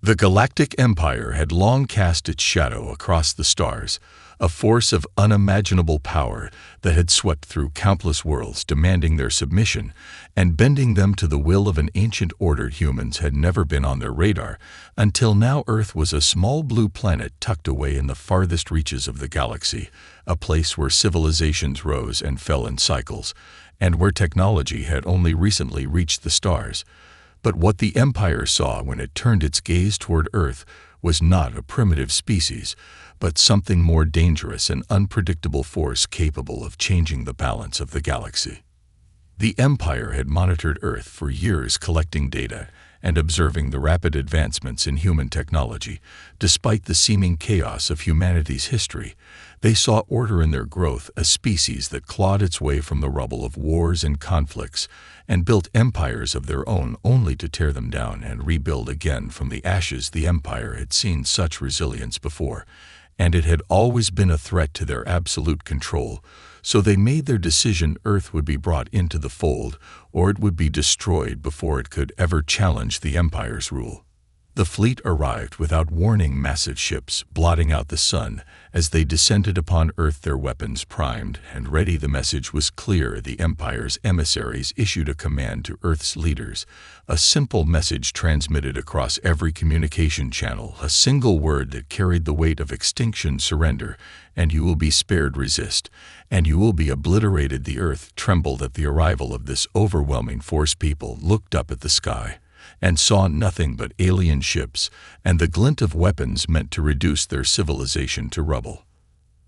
The Galactic Empire had long cast its shadow across the stars, a force of unimaginable power that had swept through countless worlds demanding their submission and bending them to the will of an ancient order humans had never been on their radar, until now Earth was a small blue planet tucked away in the farthest reaches of the galaxy, a place where civilizations rose and fell in cycles, and where technology had only recently reached the stars. But what the Empire saw when it turned its gaze toward Earth was not a primitive species, but something more dangerous, an unpredictable force capable of changing the balance of the galaxy. The Empire had monitored Earth for years, collecting data and observing the rapid advancements in human technology. Despite the seeming chaos of humanity's history, they saw order in their growth, a species that clawed its way from the rubble of wars and conflicts and built empires of their own only to tear them down and rebuild again from the ashes. The Empire had seen such resilience before, and it had always been a threat to their absolute control, so they made their decision: Earth would be brought into the fold, or it would be destroyed before it could ever challenge the Empire's rule. The fleet arrived without warning, massive ships blotting out the sun as they descended upon Earth, their weapons primed and ready. The message was clear. The Empire's emissaries issued a command to Earth's leaders, a simple message transmitted across every communication channel, a single word that carried the weight of extinction: surrender, and you will be spared; resist, and you will be obliterated. The Earth trembled at the arrival of this overwhelming force. People looked up at the sky and saw nothing but alien ships and the glint of weapons meant to reduce their civilization to rubble.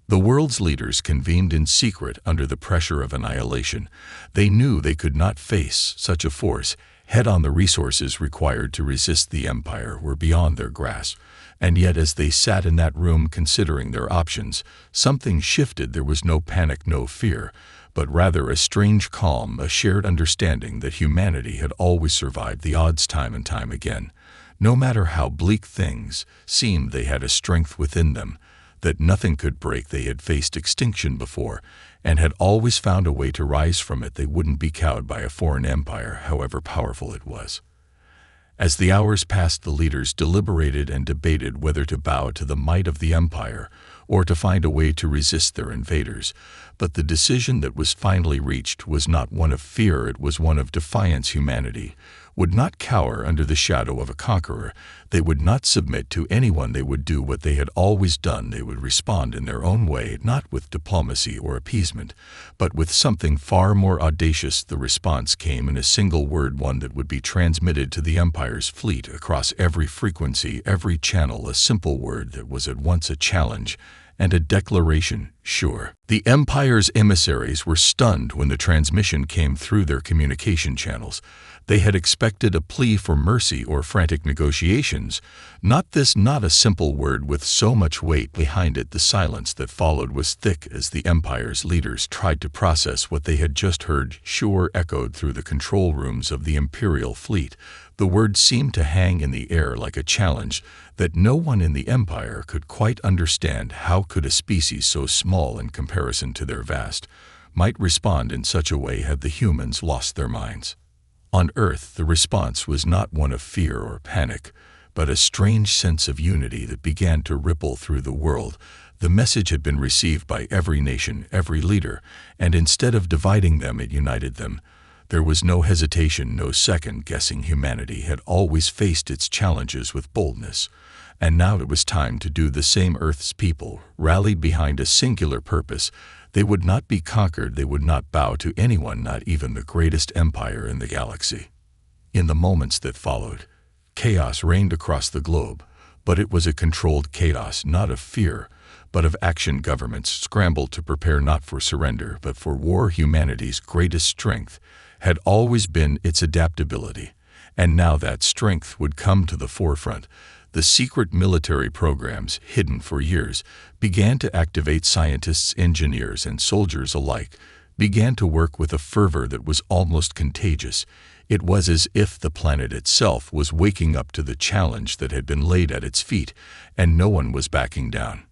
The world's leaders convened in secret under the pressure of annihilation. They knew they could not face such a force head-on. The resources required to resist the Empire were beyond their grasp, and yet as they sat in that room considering their options, something shifted. There was no panic, no fear, but rather a strange calm, a shared understanding that humanity had always survived the odds time and time again. No matter how bleak things seemed, they had a strength within them that nothing could break. They had faced extinction before and had always found a way to rise from it. They wouldn't be cowed by a foreign empire, however powerful it was. As the hours passed, the leaders deliberated and debated whether to bow to the might of the Empire or to find a way to resist their invaders. But the decision that was finally reached was not one of fear, it was one of defiance. Humanity would not cower under the shadow of a conqueror. They would not submit to anyone. They would do what they had always done. They would respond in their own way, not with diplomacy or appeasement, but with something far more audacious. The response came in a single word, one that would be transmitted to the Empire's fleet across every frequency, every channel, a simple word that was at once a challenge and a declaration: sure. The Empire's emissaries were stunned when the transmission came through their communication channels. They had expected a plea for mercy or frantic negotiations. Not this, not a simple word with so much weight behind it. The silence that followed was thick as the Empire's leaders tried to process what they had just heard. Sure echoed through the control rooms of the Imperial fleet. The word seemed to hang in the air like a challenge that no one in the Empire could quite understand. How could a species so small in comparison to their vast might respond in such a way? Had the humans lost their minds? On Earth, the response was not one of fear or panic, but a strange sense of unity that began to ripple through the world. The message had been received by every nation, every leader, and instead of dividing them, it united them. There was no hesitation, no second-guessing. Humanity had always faced its challenges with boldness, and now it was time to do the same. Earth's people rallied behind a singular purpose. They would not be conquered. They would not bow to anyone, not even the greatest empire in the galaxy. In the moments that followed, chaos reigned across the globe, but it was a controlled chaos, not of fear, but of action. Governments scrambled to prepare not for surrender, but for war. Humanity's greatest strength had always been its adaptability, and now that strength would come to the forefront. The secret military programs, hidden for years, began to activate. Scientists, engineers, and soldiers alike began to work with a fervor that was almost contagious. It was as if the planet itself was waking up to the challenge that had been laid at its feet, and no one was backing down.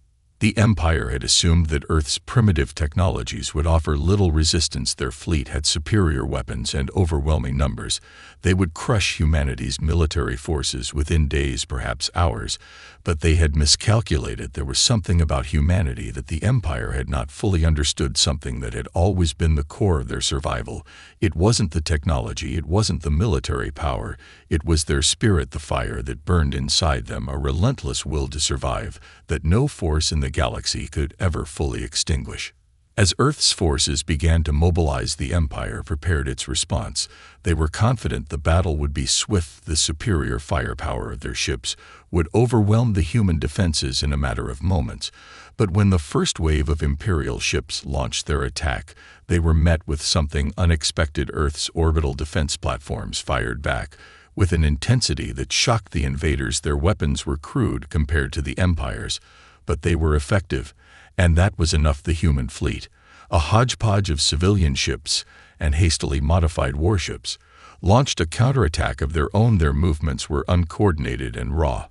The Empire had assumed that Earth's primitive technologies would offer little resistance. Their fleet had superior weapons and overwhelming numbers. They would crush humanity's military forces within days, perhaps hours. But they had miscalculated. There was something about humanity that the Empire had not fully understood, something that had always been the core of their survival. It wasn't the technology, it wasn't the military power. It was their spirit, the fire that burned inside them, a relentless will to survive that no force in the galaxy could ever fully extinguish. As Earth's forces began to mobilize, the Empire prepared its response. They were confident the battle would be swift. The superior firepower of their ships would overwhelm the human defenses in a matter of moments. But when the first wave of Imperial ships launched their attack, they were met with something unexpected. Earth's orbital defense platforms fired back with an intensity that shocked the invaders. Their weapons were crude compared to the Empire's, but they were effective. And that was enough. The human fleet, a hodgepodge of civilian ships and hastily modified warships, launched a counterattack of their own. Their movements were uncoordinated and raw,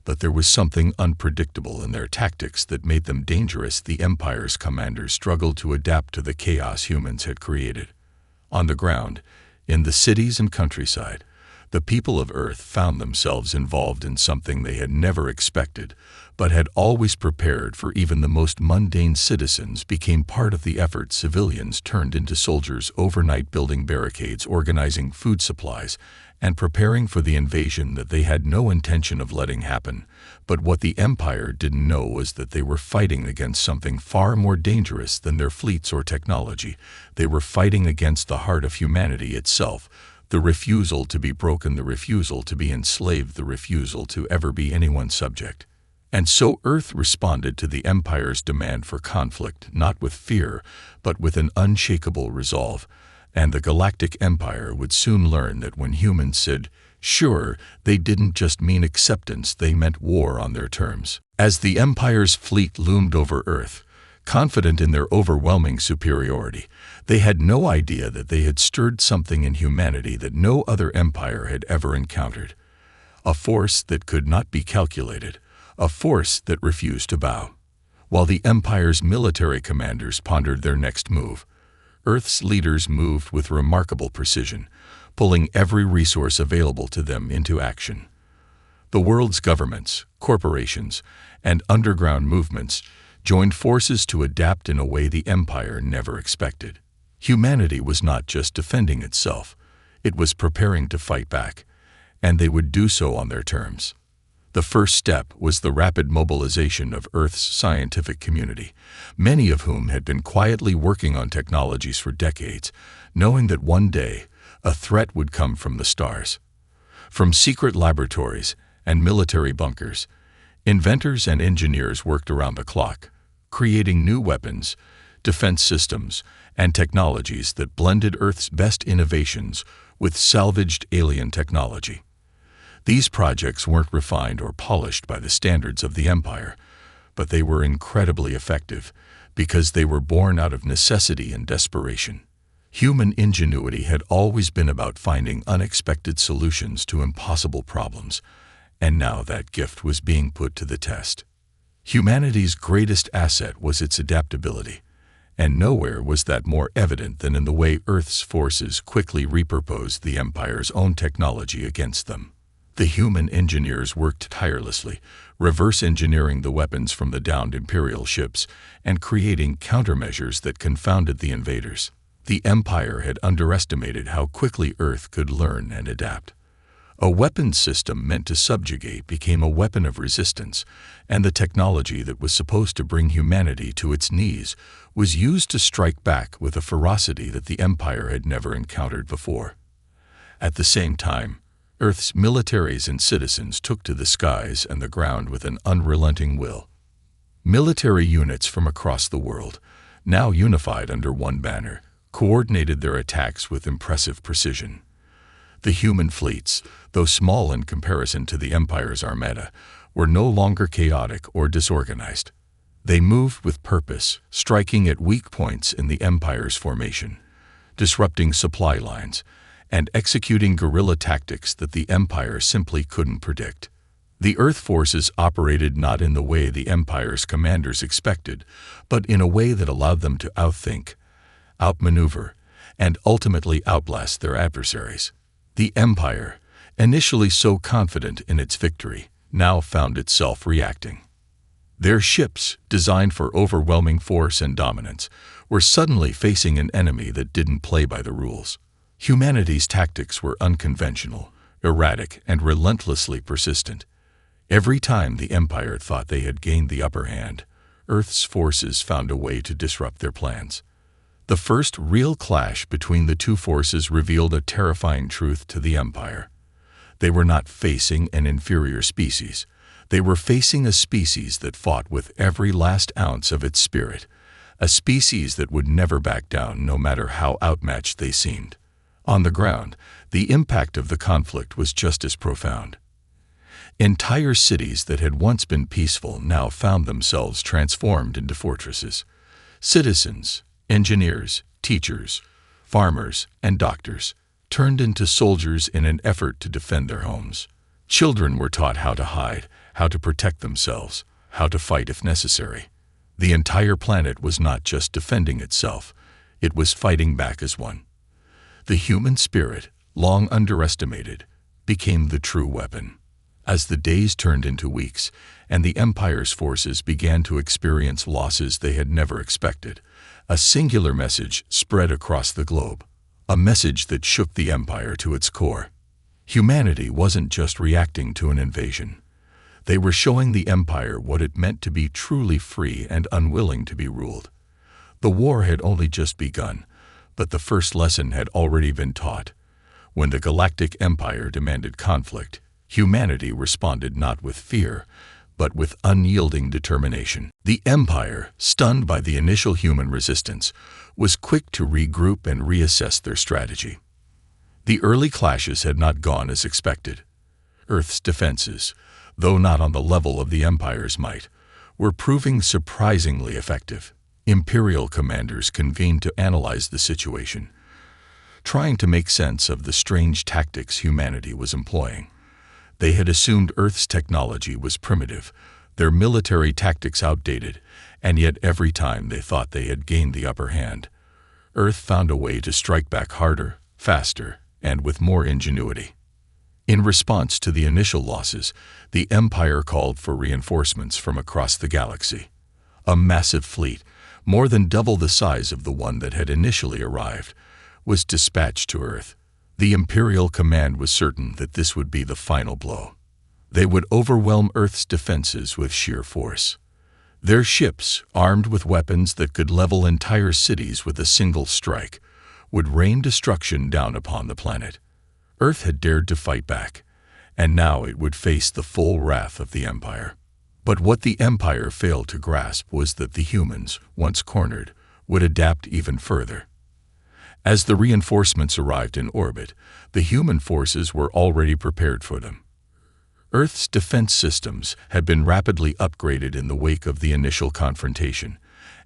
but there was something unpredictable in their tactics that made them dangerous. The Empire's commanders struggled to adapt to the chaos humans had created. On the ground, in the cities and countryside, the people of Earth found themselves involved in something they had never expected, but had always prepared for. Even the most mundane citizens became part of the effort. Civilians turned into soldiers overnight, building barricades, organizing food supplies, and preparing for the invasion that they had no intention of letting happen. But what the Empire didn't know was that they were fighting against something far more dangerous than their fleets or technology. They were fighting against the heart of humanity itself. The refusal to be broken, the refusal to be enslaved, the refusal to ever be anyone's subject. And so Earth responded to the Empire's demand for conflict, not with fear, but with an unshakable resolve. And the Galactic Empire would soon learn that when humans said, "sure," they didn't just mean acceptance, they meant war on their terms. As the Empire's fleet loomed over Earth, confident in their overwhelming superiority, they had no idea that they had stirred something in humanity that no other empire had ever encountered. A force that could not be calculated, a force that refused to bow. While the Empire's military commanders pondered their next move, Earth's leaders moved with remarkable precision, pulling every resource available to them into action. The world's governments, corporations, and underground movements joined forces to adapt in a way the Empire never expected. Humanity was not just defending itself, it was preparing to fight back, and they would do so on their terms. The first step was the rapid mobilization of Earth's scientific community, many of whom had been quietly working on technologies for decades, knowing that one day a threat would come from the stars. From secret laboratories and military bunkers, inventors and engineers worked around the clock, creating new weapons, defense systems, and technologies that blended Earth's best innovations with salvaged alien technology. These projects weren't refined or polished by the standards of the Empire, but they were incredibly effective because they were born out of necessity and desperation. Human ingenuity had always been about finding unexpected solutions to impossible problems, and now that gift was being put to the test. Humanity's greatest asset was its adaptability, and nowhere was that more evident than in the way Earth's forces quickly repurposed the Empire's own technology against them. The human engineers worked tirelessly, reverse engineering the weapons from the downed Imperial ships and creating countermeasures that confounded the invaders. The Empire had underestimated how quickly Earth could learn and adapt. A weapons system meant to subjugate became a weapon of resistance, and the technology that was supposed to bring humanity to its knees was used to strike back with a ferocity that the Empire had never encountered before. At the same time, Earth's militaries and citizens took to the skies and the ground with an unrelenting will. Military units from across the world, now unified under one banner, coordinated their attacks with impressive precision. The human fleets, though small in comparison to the Empire's armada, were no longer chaotic or disorganized. They moved with purpose, striking at weak points in the Empire's formation, disrupting supply lines, and executing guerrilla tactics that the Empire simply couldn't predict. The Earth forces operated not in the way the Empire's commanders expected, but in a way that allowed them to outthink, outmaneuver, and ultimately outblast their adversaries. The Empire, initially so confident in its victory, now found itself reacting. Their ships, designed for overwhelming force and dominance, were suddenly facing an enemy that didn't play by the rules. Humanity's tactics were unconventional, erratic, and relentlessly persistent. Every time the Empire thought they had gained the upper hand, Earth's forces found a way to disrupt their plans. The first real clash between the two forces revealed a terrifying truth to the Empire. They were not facing an inferior species. They were facing a species that fought with every last ounce of its spirit, a species that would never back down no matter how outmatched they seemed. On the ground, the impact of the conflict was just as profound. Entire cities that had once been peaceful now found themselves transformed into fortresses. Citizens, engineers, teachers, farmers, and doctors turned into soldiers in an effort to defend their homes. Children were taught how to hide, how to protect themselves, how to fight if necessary. The entire planet was not just defending itself, it was fighting back as one. The human spirit, long underestimated, became the true weapon. As the days turned into weeks, and the Empire's forces began to experience losses they had never expected, a singular message spread across the globe, a message that shook the Empire to its core. Humanity wasn't just reacting to an invasion. They were showing the Empire what it meant to be truly free and unwilling to be ruled. The war had only just begun, but the first lesson had already been taught. When the Galactic Empire demanded conflict, humanity responded not with fear, but with unyielding determination. The Empire, stunned by the initial human resistance, was quick to regroup and reassess their strategy. The early clashes had not gone as expected. Earth's defenses, though not on the level of the Empire's might, were proving surprisingly effective. Imperial commanders convened to analyze the situation, trying to make sense of the strange tactics humanity was employing. They had assumed Earth's technology was primitive, their military tactics outdated, and yet every time they thought they had gained the upper hand, Earth found a way to strike back harder, faster, and with more ingenuity. In response to the initial losses, the Empire called for reinforcements from across the galaxy. A massive fleet, more than double the size of the one that had initially arrived, was dispatched to Earth. The Imperial command was certain that this would be the final blow. They would overwhelm Earth's defenses with sheer force. Their ships, armed with weapons that could level entire cities with a single strike, would rain destruction down upon the planet. Earth had dared to fight back, and now it would face the full wrath of the Empire. But what the Empire failed to grasp was that the humans, once cornered, would adapt even further. As the reinforcements arrived in orbit, the human forces were already prepared for them. Earth's defense systems had been rapidly upgraded in the wake of the initial confrontation,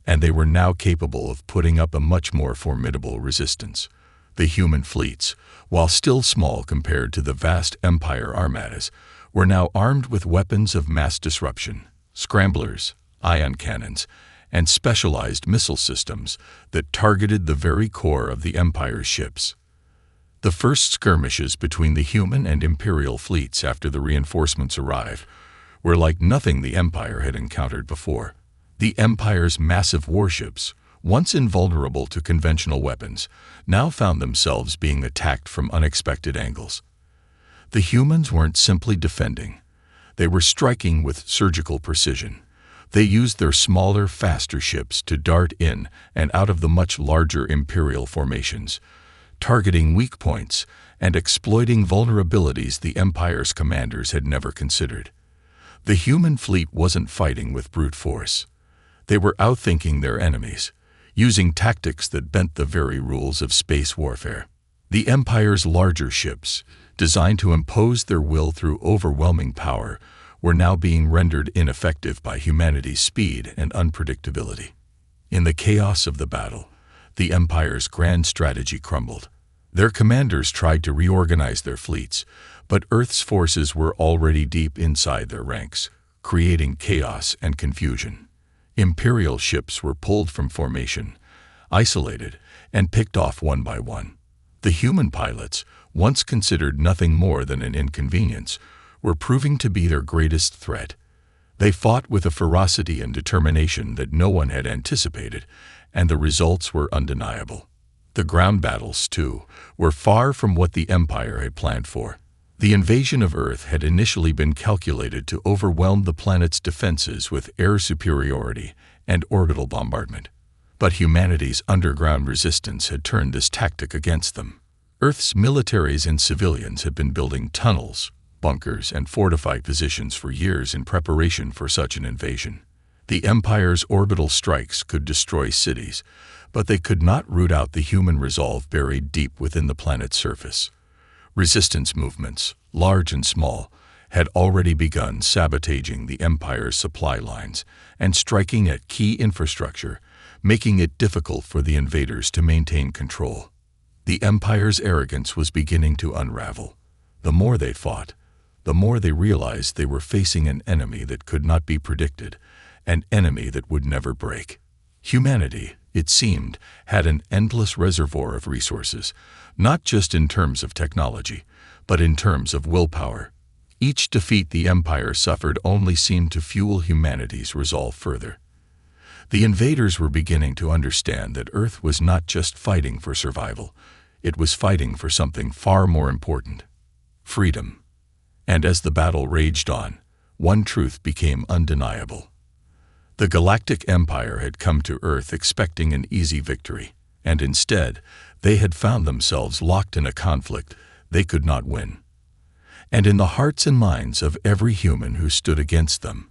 and they were now capable of putting up a much more formidable resistance. The human fleets, while still small compared to the vast Empire armadas, were now armed with weapons of mass disruption, scramblers, ion cannons, and specialized missile systems that targeted the very core of the Empire's ships. The first skirmishes between the human and Imperial fleets after the reinforcements arrived were like nothing the Empire had encountered before. The Empire's massive warships, once invulnerable to conventional weapons, now found themselves being attacked from unexpected angles. The humans weren't simply defending. They were striking with surgical precision. They used their smaller, faster ships to dart in and out of the much larger Imperial formations, targeting weak points and exploiting vulnerabilities the Empire's commanders had never considered. The human fleet wasn't fighting with brute force. They were outthinking their enemies, using tactics that bent the very rules of space warfare. The Empire's larger ships, designed to impose their will through overwhelming power, were now being rendered ineffective by humanity's speed and unpredictability. In the chaos of the battle, the Empire's grand strategy crumbled. Their commanders tried to reorganize their fleets, But Earth's forces were already deep inside their ranks, creating chaos and confusion. Imperial ships were pulled from formation, isolated, and picked off one by one. The human pilots, once considered nothing more than an inconvenience, were proving to be their greatest threat. They fought with a ferocity and determination that no one had anticipated, and the results were undeniable. The ground battles, too, were far from what the Empire had planned for. The invasion of Earth had initially been calculated to overwhelm the planet's defenses with air superiority and orbital bombardment. But humanity's underground resistance had turned this tactic against them. Earth's militaries and civilians had been building tunnels, bunkers, and fortified positions for years in preparation for such an invasion. The Empire's orbital strikes could destroy cities, but they could not root out the human resolve buried deep within the planet's surface. Resistance movements, large and small, had already begun sabotaging the Empire's supply lines and striking at key infrastructure, making it difficult for the invaders to maintain control. The Empire's arrogance was beginning to unravel. The more they fought, the more they realized they were facing an enemy that could not be predicted, an enemy that would never break. Humanity, it seemed, had an endless reservoir of resources, not just in terms of technology, but in terms of willpower. Each defeat the Empire suffered only seemed to fuel humanity's resolve further. The invaders were beginning to understand that Earth was not just fighting for survival, it was fighting for something far more important: freedom. And as the battle raged on, one truth became undeniable. The Galactic Empire had come to Earth expecting an easy victory, and instead, they had found themselves locked in a conflict they could not win. And in the hearts and minds of every human who stood against them,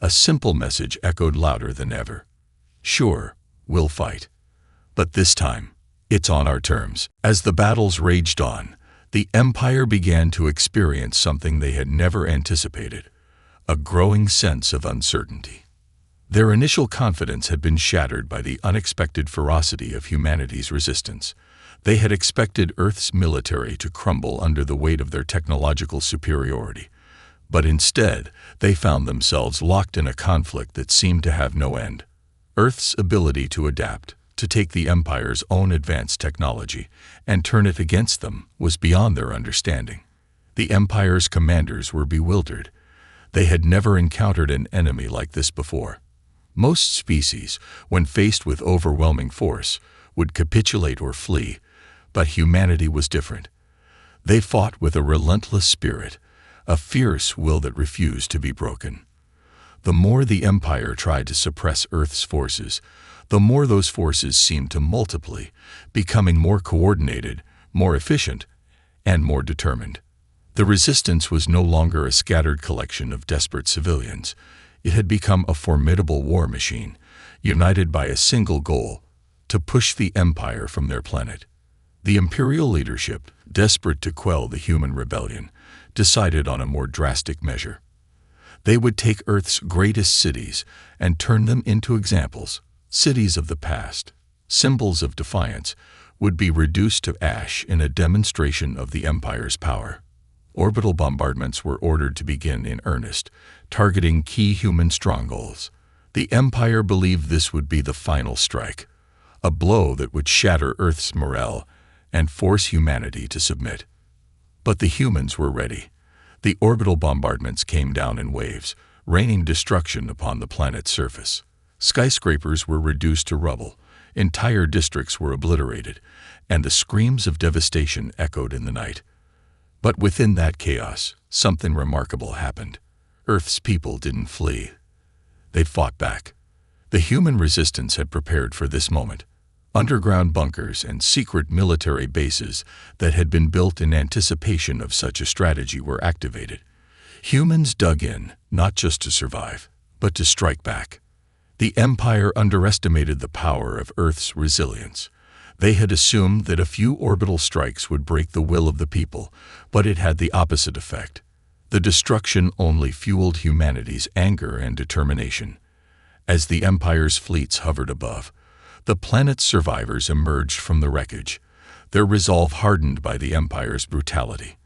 a simple message echoed louder than ever. Sure, we'll fight. But this time, it's on our terms. As the battles raged on, the Empire began to experience something they had never anticipated: a growing sense of uncertainty. Their initial confidence had been shattered by the unexpected ferocity of humanity's resistance. They had expected Earth's military to crumble under the weight of their technological superiority, but instead they found themselves locked in a conflict that seemed to have no end. Earth's ability to adapt, to take the Empire's own advanced technology and turn it against them, was beyond their understanding. The Empire's commanders were bewildered. They had never encountered an enemy like this before. Most species, when faced with overwhelming force, would capitulate or flee, but humanity was different. They fought with a relentless spirit, a fierce will that refused to be broken. The more the Empire tried to suppress Earth's forces, the more those forces seemed to multiply, becoming more coordinated, more efficient, and more determined. The resistance was no longer a scattered collection of desperate civilians. It had become a formidable war machine, united by a single goal: to push the Empire from their planet. The Imperial leadership, desperate to quell the human rebellion, decided on a more drastic measure. They would take Earth's greatest cities and turn them into examples. Cities of the past, symbols of defiance, would be reduced to ash in a demonstration of the Empire's power. Orbital bombardments were ordered to begin in earnest, targeting key human strongholds. The Empire believed this would be the final strike, a blow that would shatter Earth's morale and force humanity to submit. But the humans were ready. The orbital bombardments came down in waves, raining destruction upon the planet's surface. Skyscrapers were reduced to rubble, entire districts were obliterated, and the screams of devastation echoed in the night. But within that chaos, something remarkable happened. Earth's people didn't flee. They fought back. The human resistance had prepared for this moment. Underground bunkers and secret military bases that had been built in anticipation of such a strategy were activated. Humans dug in, not just to survive, but to strike back. The Empire underestimated the power of Earth's resilience. They had assumed that a few orbital strikes would break the will of the people, but it had the opposite effect. The destruction only fueled humanity's anger and determination. As the Empire's fleets hovered above, the planet's survivors emerged from the wreckage, their resolve hardened by the Empire's brutality.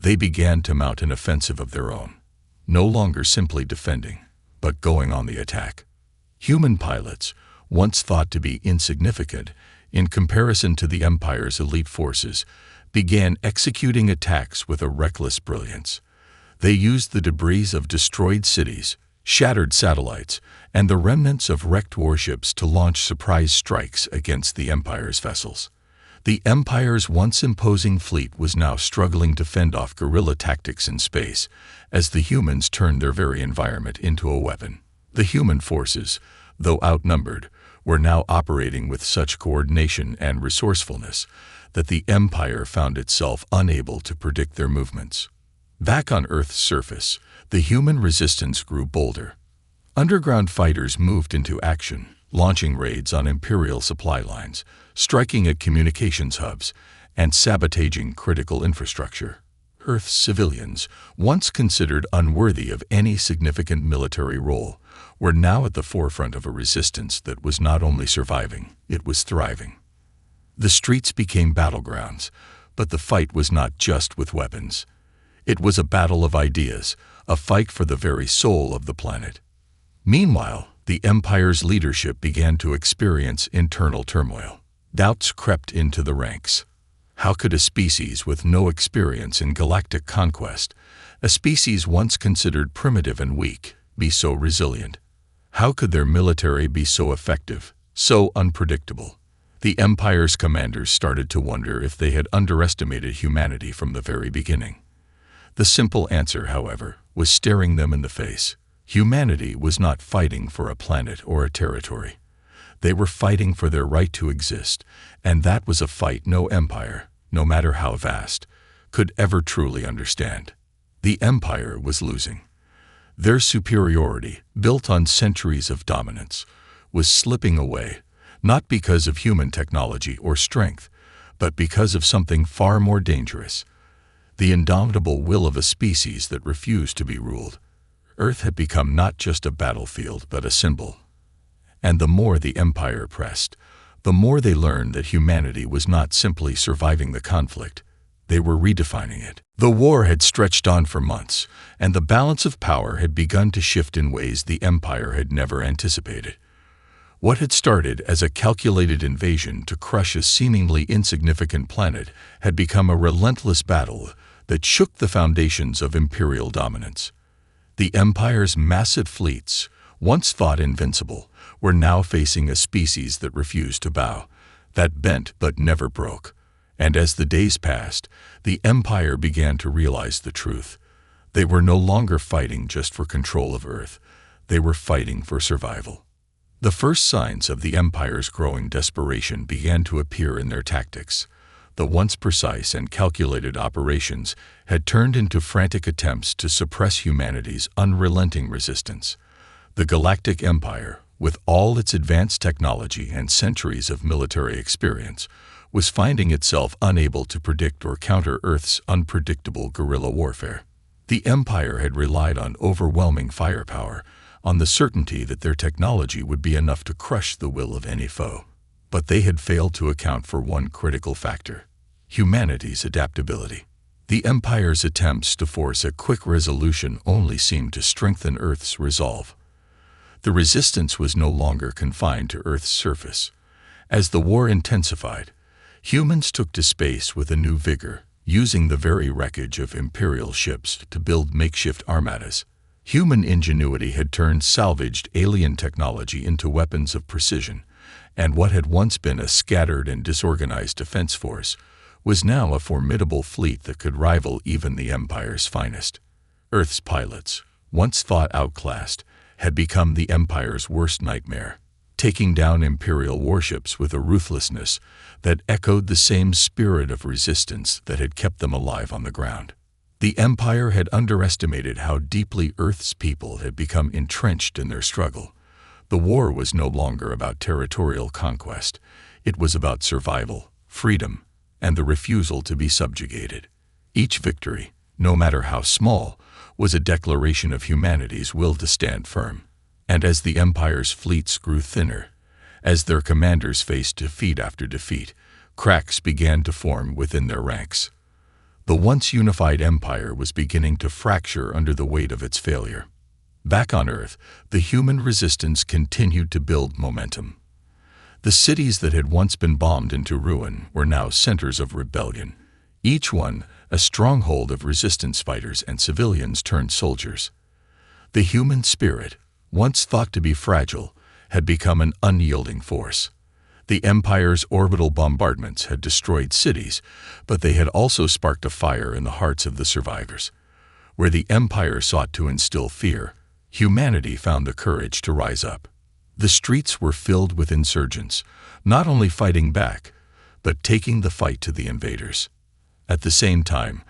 They began to mount an offensive of their own, no longer simply defending, but going on the attack. Human pilots, once thought to be insignificant in comparison to the Empire's elite forces, began executing attacks with a reckless brilliance. They used the debris of destroyed cities, shattered satellites, and the remnants of wrecked warships to launch surprise strikes against the Empire's vessels. The Empire's once imposing fleet was now struggling to fend off guerrilla tactics in space, as the humans turned their very environment into a weapon. The human forces, though outnumbered, were now operating with such coordination and resourcefulness that the Empire found itself unable to predict their movements. Back on Earth's surface, the human resistance grew bolder. Underground fighters moved into action, launching raids on Imperial supply lines, striking at communications hubs, and sabotaging critical infrastructure. Earth's civilians, once considered unworthy of any significant military role, were now at the forefront of a resistance that was not only surviving, it was thriving. The streets became battlegrounds, but the fight was not just with weapons. It was a battle of ideas, a fight for the very soul of the planet. Meanwhile, the Empire's leadership began to experience internal turmoil. Doubts crept into the ranks. How could a species with no experience in galactic conquest, a species once considered primitive and weak, be so resilient? How could their military be so effective, so unpredictable? The Empire's commanders started to wonder if they had underestimated humanity from the very beginning. The simple answer, however, was staring them in the face. Humanity was not fighting for a planet or a territory. They were fighting for their right to exist, and that was a fight no empire, no matter how vast, could ever truly understand. The Empire was losing. Their superiority, built on centuries of dominance, was slipping away, not because of human technology or strength, but because of something far more dangerous: the indomitable will of a species that refused to be ruled. Earth had become not just a battlefield, but a symbol. And the more the Empire pressed, the more they learned that humanity was not simply surviving the conflict, they were redefining it. The war had stretched on for months, and the balance of power had begun to shift in ways the Empire had never anticipated. What had started as a calculated invasion to crush a seemingly insignificant planet had become a relentless battle that shook the foundations of imperial dominance. The Empire's massive fleets, once thought invincible, were now facing a species that refused to bow, that bent but never broke. And as the days passed, the Empire began to realize the truth. They were no longer fighting just for control of Earth. They were fighting for survival. The first signs of the Empire's growing desperation began to appear in their tactics. The once precise and calculated operations had turned into frantic attempts to suppress humanity's unrelenting resistance. The Galactic Empire, with all its advanced technology and centuries of military experience, was finding itself unable to predict or counter Earth's unpredictable guerrilla warfare. The Empire had relied on overwhelming firepower, on the certainty that their technology would be enough to crush the will of any foe. But they had failed to account for one critical factor: humanity's adaptability. The Empire's attempts to force a quick resolution only seemed to strengthen Earth's resolve. The resistance was no longer confined to Earth's surface. As the war intensified, humans took to space with a new vigor, using the very wreckage of Imperial ships to build makeshift armadas. Human ingenuity had turned salvaged alien technology into weapons of precision, and what had once been a scattered and disorganized defense force was now a formidable fleet that could rival even the Empire's finest. Earth's pilots, once thought outclassed, had become the Empire's worst nightmare, taking down Imperial warships with a ruthlessness that echoed the same spirit of resistance that had kept them alive on the ground. The Empire had underestimated how deeply Earth's people had become entrenched in their struggle. The war was no longer about territorial conquest. It was about survival, freedom, and the refusal to be subjugated. Each victory, no matter how small, was a declaration of humanity's will to stand firm. And as the Empire's fleets grew thinner, as their commanders faced defeat after defeat, cracks began to form within their ranks. The once unified empire was beginning to fracture under the weight of its failure. Back on Earth, the human resistance continued to build momentum. The cities that had once been bombed into ruin were now centers of rebellion, each one a stronghold of resistance fighters and civilians turned soldiers. The human spirit, once thought to be fragile, had become an unyielding force. The Empire's orbital bombardments had destroyed cities, but they had also sparked a fire in the hearts of the survivors. Where the Empire sought to instill fear, humanity found the courage to rise up. The streets were filled with insurgents, not only fighting back, but taking the fight to the invaders. At the same time,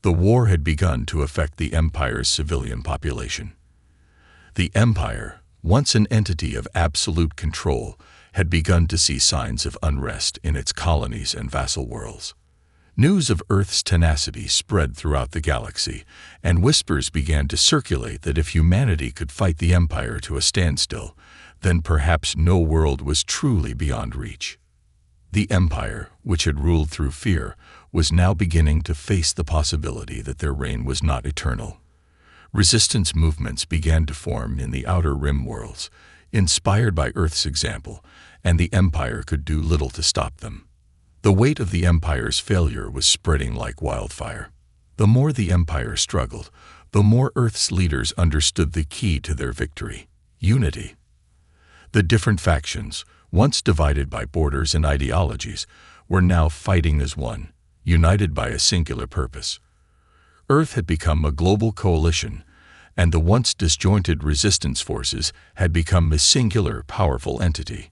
the war had begun to affect the Empire's civilian population. The Empire, once an entity of absolute control, had begun to see signs of unrest in its colonies and vassal worlds. News of Earth's tenacity spread throughout the galaxy, and whispers began to circulate that if humanity could fight the Empire to a standstill, then perhaps no world was truly beyond reach. The Empire, which had ruled through fear, was now beginning to face the possibility that their reign was not eternal. Resistance movements began to form in the Outer Rim worlds, inspired by Earth's example, and the Empire could do little to stop them. The weight of the Empire's failure was spreading like wildfire. The more the Empire struggled, the more Earth's leaders understood the key to their victory: unity. The different factions, once divided by borders and ideologies, were now fighting as one, united by a singular purpose. Earth had become a global coalition, and the once disjointed resistance forces had become a singular, powerful entity.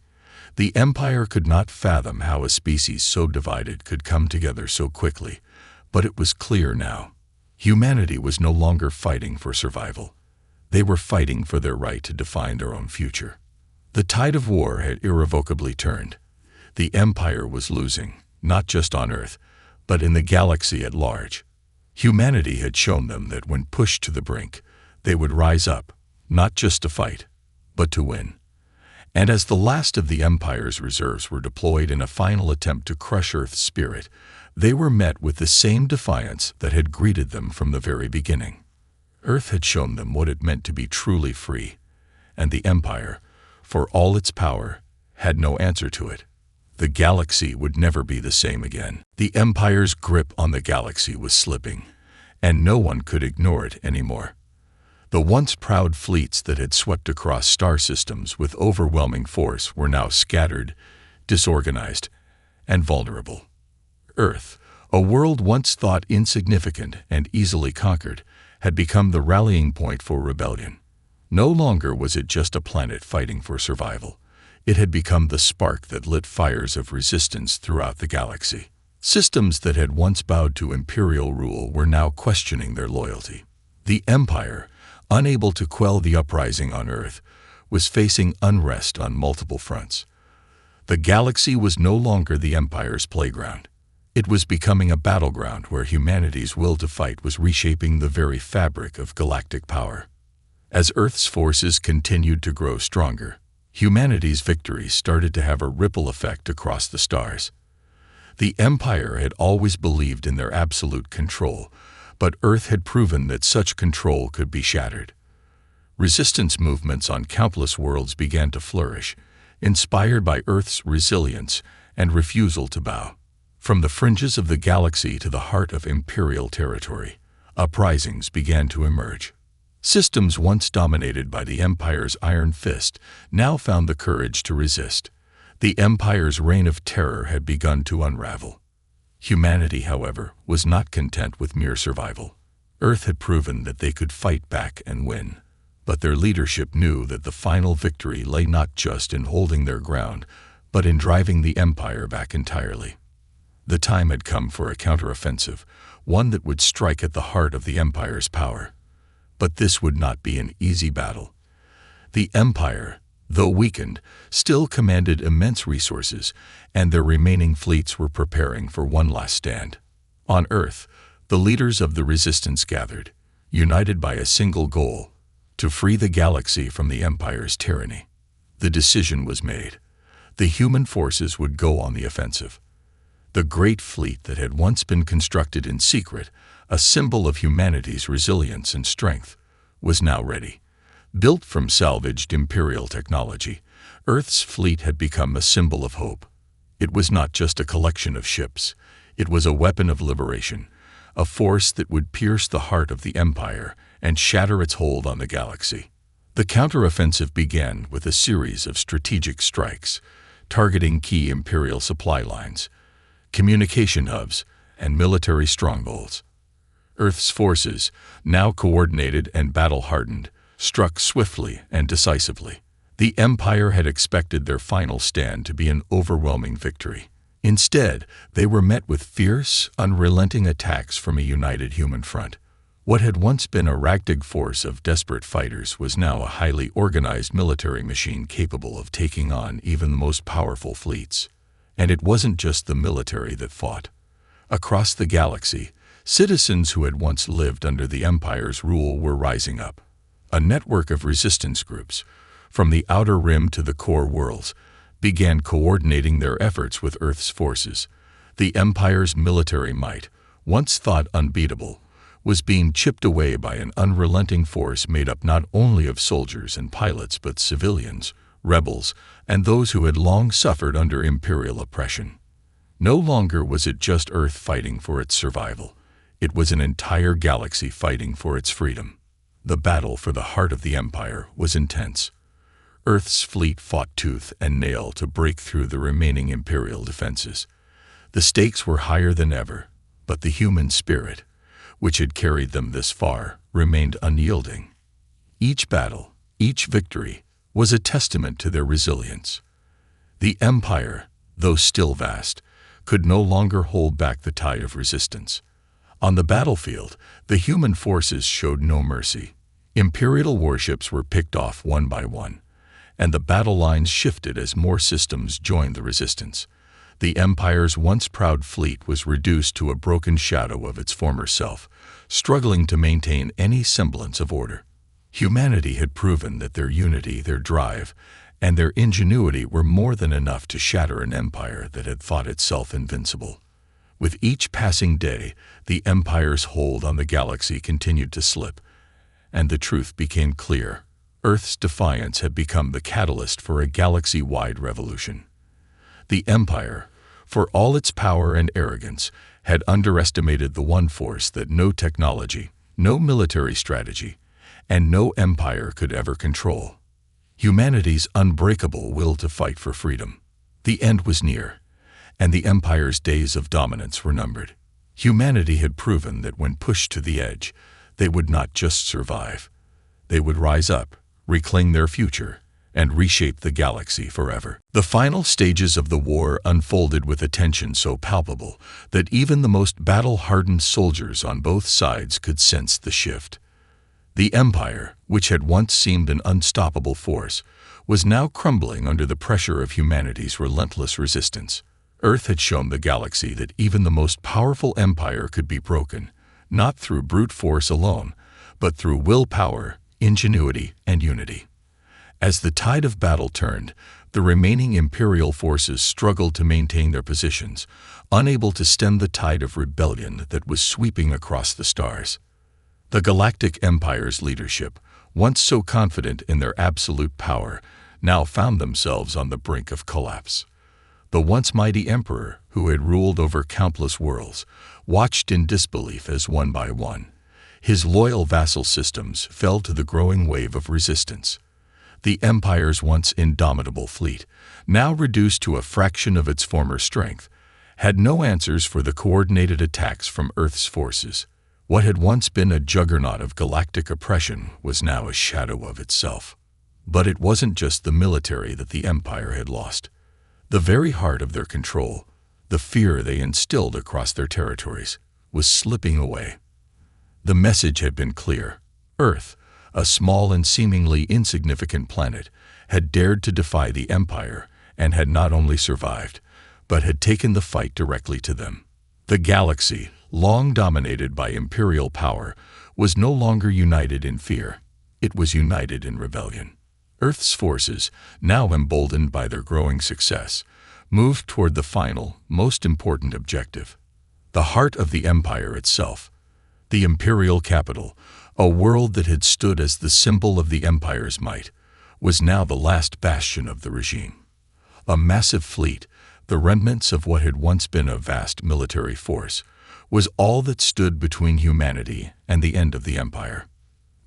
The Empire could not fathom how a species so divided could come together so quickly, but it was clear now. Humanity was no longer fighting for survival. They were fighting for their right to define their own future. The tide of war had irrevocably turned. The Empire was losing, not just on Earth, but in the galaxy at large. Humanity had shown them that when pushed to the brink, they would rise up, not just to fight, but to win. And as the last of the Empire's reserves were deployed in a final attempt to crush Earth's spirit, they were met with the same defiance that had greeted them from the very beginning. Earth had shown them what it meant to be truly free, and the Empire, for all its power, had no answer to it. The galaxy would never be the same again. The Empire's grip on the galaxy was slipping, and no one could ignore it anymore. The once proud fleets that had swept across star systems with overwhelming force were now scattered, disorganized, and vulnerable. Earth, a world once thought insignificant and easily conquered, had become the rallying point for rebellion. No longer was it just a planet fighting for survival. It had become the spark that lit fires of resistance throughout the galaxy. Systems that had once bowed to imperial rule were now questioning their loyalty. The Empire, unable to quell the uprising on Earth, was facing unrest on multiple fronts. The galaxy was no longer the Empire's playground. It was becoming a battleground where humanity's will to fight was reshaping the very fabric of galactic power. As Earth's forces continued to grow stronger, humanity's victories started to have a ripple effect across the stars. The Empire had always believed in their absolute control, but Earth had proven that such control could be shattered. Resistance movements on countless worlds began to flourish, inspired by Earth's resilience and refusal to bow. From the fringes of the galaxy to the heart of imperial territory, uprisings began to emerge. Systems once dominated by the Empire's iron fist now found the courage to resist. The Empire's reign of terror had begun to unravel. Humanity, however, was not content with mere survival. Earth had proven that they could fight back and win, but their leadership knew that the final victory lay not just in holding their ground, but in driving the Empire back entirely. The time had come for a counteroffensive, one that would strike at the heart of the Empire's power. But this would not be an easy battle. The Empire, though weakened, still commanded immense resources, and their remaining fleets were preparing for one last stand. On Earth, the leaders of the resistance gathered, united by a single goal: to free the galaxy from the Empire's tyranny. The decision was made. The human forces would go on the offensive. The great fleet that had once been constructed in secret, a symbol of humanity's resilience and strength, was now ready. Built from salvaged Imperial technology, Earth's fleet had become a symbol of hope. It was not just a collection of ships. It was a weapon of liberation, a force that would pierce the heart of the Empire and shatter its hold on the galaxy. The counteroffensive began with a series of strategic strikes, targeting key Imperial supply lines, communication hubs, and military strongholds. Earth's forces, now coordinated and battle-hardened, struck swiftly and decisively. The Empire had expected their final stand to be an overwhelming victory. Instead, they were met with fierce, unrelenting attacks from a united human front. What had once been a ragtag force of desperate fighters was now a highly organized military machine capable of taking on even the most powerful fleets. And it wasn't just the military that fought. Across the galaxy, citizens who had once lived under the Empire's rule were rising up. A network of resistance groups, from the outer rim to the core worlds, began coordinating their efforts with Earth's forces. The Empire's military might, once thought unbeatable, was being chipped away by an unrelenting force made up not only of soldiers and pilots but civilians, rebels, and those who had long suffered under Imperial oppression. No longer was it just Earth fighting for its survival. It was an entire galaxy fighting for its freedom. The battle for the heart of the Empire was intense. Earth's fleet fought tooth and nail to break through the remaining Imperial defenses. The stakes were higher than ever, but the human spirit, which had carried them this far, remained unyielding. Each battle, each victory, was a testament to their resilience. The Empire, though still vast, could no longer hold back the tide of resistance. On the battlefield, the human forces showed no mercy. Imperial warships were picked off one by one, and the battle lines shifted as more systems joined the resistance. The Empire's once proud fleet was reduced to a broken shadow of its former self, struggling to maintain any semblance of order. Humanity had proven that their unity, their drive, and their ingenuity were more than enough to shatter an empire that had thought itself invincible. With each passing day, the Empire's hold on the galaxy continued to slip, and the truth became clear. Earth's defiance had become the catalyst for a galaxy-wide revolution. The Empire, for all its power and arrogance, had underestimated the one force that no technology, no military strategy, and no empire could ever control: humanity's unbreakable will to fight for freedom. The end was near, and the Empire's days of dominance were numbered. Humanity had proven that when pushed to the edge, they would not just survive. They would rise up, reclaim their future, and reshape the galaxy forever. The final stages of the war unfolded with a tension so palpable that even the most battle-hardened soldiers on both sides could sense the shift. The Empire, which had once seemed an unstoppable force, was now crumbling under the pressure of humanity's relentless resistance. Earth had shown the galaxy that even the most powerful empire could be broken, not through brute force alone, but through willpower, ingenuity, and unity. As the tide of battle turned, the remaining Imperial forces struggled to maintain their positions, unable to stem the tide of rebellion that was sweeping across the stars. The Galactic Empire's leadership, once so confident in their absolute power, now found themselves on the brink of collapse. The once mighty Emperor, who had ruled over countless worlds, watched in disbelief as one by one his loyal vassal systems fell to the growing wave of resistance. The Empire's once indomitable fleet, now reduced to a fraction of its former strength, had no answers for the coordinated attacks from Earth's forces. What had once been a juggernaut of galactic oppression was now a shadow of itself. But it wasn't just the military that the Empire had lost. The very heart of their control, the fear they instilled across their territories, was slipping away. The message had been clear. Earth, a small and seemingly insignificant planet, had dared to defy the Empire and had not only survived, but had taken the fight directly to them. The galaxy, long dominated by imperial power, was no longer united in fear. It was united in rebellion. Earth's forces, now emboldened by their growing success, moved toward the final, most important objective. The heart of the empire itself, the imperial capital, a world that had stood as the symbol of the empire's might, was now the last bastion of the regime. A massive fleet, the remnants of what had once been a vast military force, was all that stood between humanity and the end of the empire.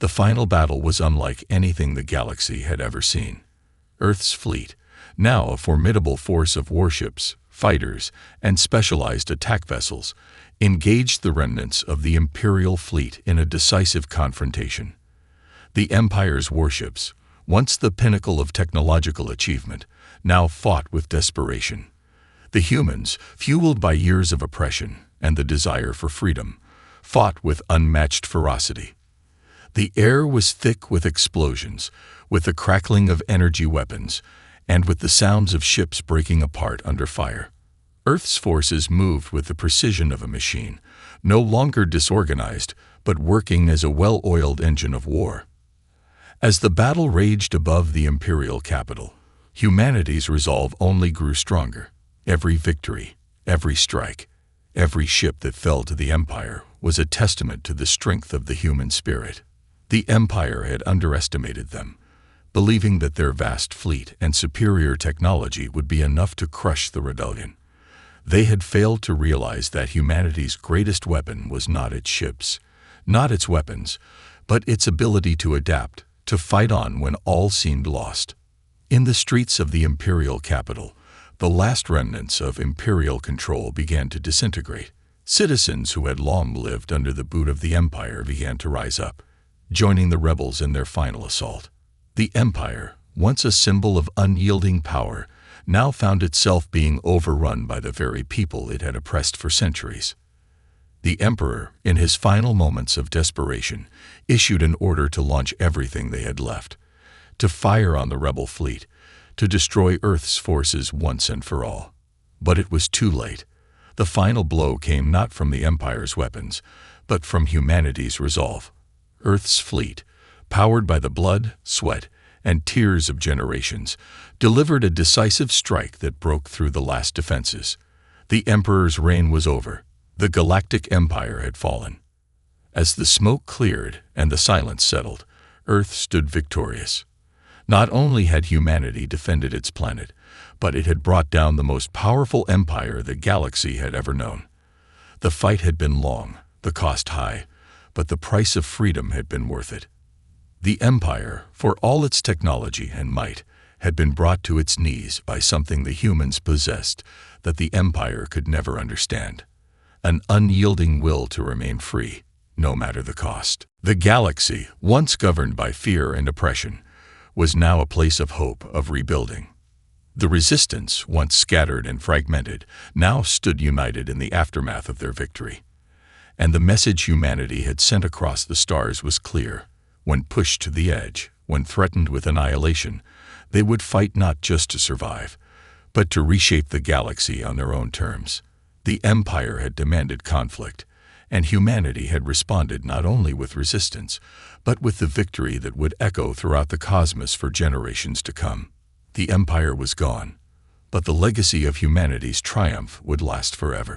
The final battle was unlike anything the galaxy had ever seen. Earth's fleet, now a formidable force of warships, fighters, and specialized attack vessels, engaged the remnants of the Imperial fleet in a decisive confrontation. The Empire's warships, once the pinnacle of technological achievement, now fought with desperation. The humans, fueled by years of oppression and the desire for freedom, fought with unmatched ferocity. The air was thick with explosions, with the crackling of energy weapons, and with the sounds of ships breaking apart under fire. Earth's forces moved with the precision of a machine, no longer disorganized, but working as a well-oiled engine of war. As the battle raged above the imperial capital, humanity's resolve only grew stronger. Every victory, every strike, every ship that fell to the empire was a testament to the strength of the human spirit. The empire had underestimated them, believing that their vast fleet and superior technology would be enough to crush the rebellion. They had failed to realize that humanity's greatest weapon was not its ships, not its weapons, but its ability to adapt, to fight on when all seemed lost. In the streets of the imperial capital, the last remnants of imperial control began to disintegrate. Citizens who had long lived under the boot of the empire began to rise up, joining the rebels in their final assault. The empire, once a symbol of unyielding power, now found itself being overrun by the very people it had oppressed for centuries. The emperor, in his final moments of desperation, issued an order to launch everything they had left, to fire on the rebel fleet, to destroy Earth's forces once and for all. But it was too late. The final blow came not from the empire's weapons, but from humanity's resolve. Earth's fleet, powered by the blood, sweat, and tears of generations, delivered a decisive strike that broke through the last defenses. The emperor's reign was over. The Galactic Empire had fallen. As the smoke cleared and the silence settled, Earth stood victorious. Not only had humanity defended its planet, but it had brought down the most powerful empire the galaxy had ever known. The fight had been long, the cost high, but the price of freedom had been worth it. The empire, for all its technology and might, had been brought to its knees by something the humans possessed that the empire could never understand: an unyielding will to remain free, no matter the cost. The galaxy, once governed by fear and oppression, was now a place of hope, of rebuilding. The resistance, once scattered and fragmented, now stood united in the aftermath of their victory. And the message humanity had sent across the stars was clear. When pushed to the edge, when threatened with annihilation, they would fight not just to survive, but to reshape the galaxy on their own terms. The empire had demanded conflict, and humanity had responded not only with resistance, but with the victory that would echo throughout the cosmos for generations to come. The empire was gone, but the legacy of humanity's triumph would last forever.